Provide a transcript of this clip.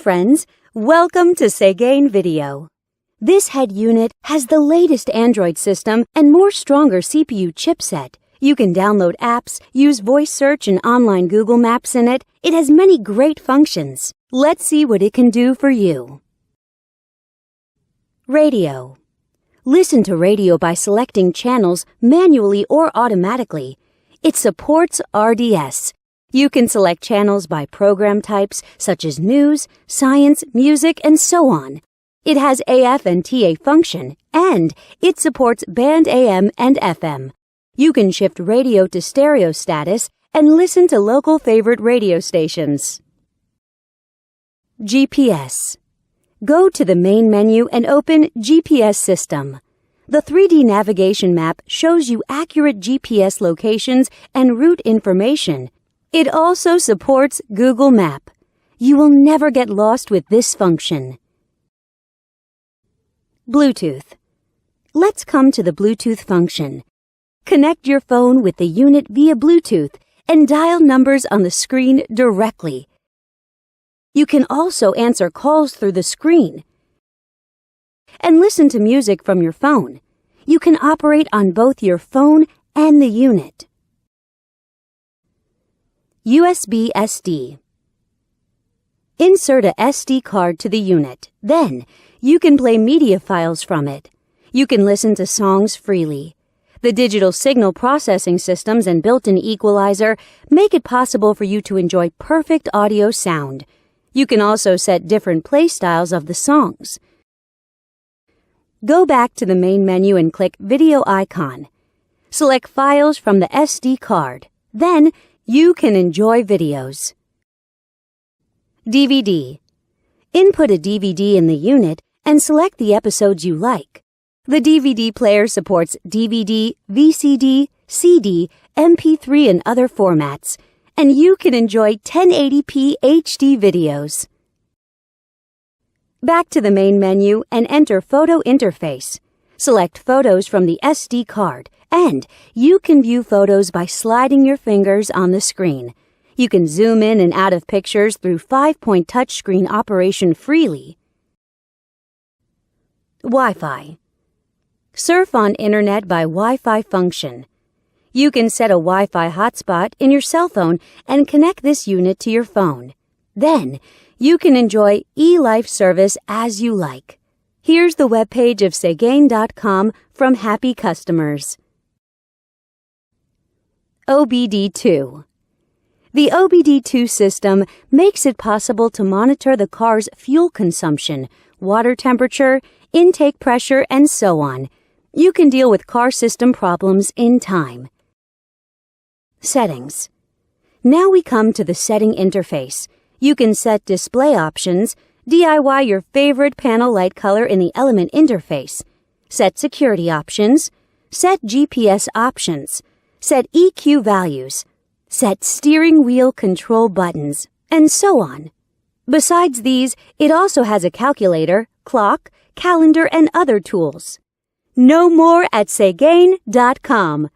friends, welcome to Segain Video. This head unit has the latest Android system and more stronger CPU chipset. You can download apps, use voice search and online Google Maps in it. It has many great functions. Let's see what it can do for you. Radio. Listen to radio by selecting channels manually or automatically. It supports RDS. You can select channels by program types such as news, science, music, and so on. It has AF and TA function, and it supports band AM and FM. You can shift radio to stereo status and listen to local favorite radio stations. GPS. Go to the main menu and open GPS System. The 3D navigation map shows you accurate GPS locations and route information. It also supports Google Map. You will never get lost with this function. Bluetooth. Let's come to the Bluetooth function. Connect your phone with the unit via Bluetooth and dial numbers on the screen directly. You can also answer calls through the screen and listen to music from your phone. You can operate on both your phone and the unit. USB SD. Insert a SD card to the unit. Then, you can play media files from it. You can listen to songs freely. The digital signal processing systems and built-in equalizer make it possible for you to enjoy perfect audio sound. You can also set different play styles of the songs. Go back to the main menu and click Video icon. Select Files from the SD card. Then, you can enjoy videos. DVD. Input a DVD in the unit and select the episodes you like. The DVD player supports DVD, VCD, CD, MP3 and other formats, and you can enjoy 1080p HD videos. Back to the main menu and enter Photo Interface. Select photos from the SD card, and you can view photos by sliding your fingers on the screen. You can zoom in and out of pictures through 5-point touchscreen operation freely. Wi-Fi. Surf on Internet by Wi-Fi function. You can set a Wi-Fi hotspot in your cell phone and connect this unit to your phone. Then, you can enjoy eLife service as you like. Here's the webpage of Segain.com from happy customers. OBD2. The OBD2 system makes it possible to monitor the car's fuel consumption, water temperature, intake pressure, and so on. You can deal with car system problems in time. Settings. Now we come to the setting interface. You can set display options, DIY your favorite panel light color in the element interface, set security options, set GPS options, set EQ values, set steering wheel control buttons, and so on. Besides these, it also has a calculator, clock, calendar, and other tools. Know more at Segain.com.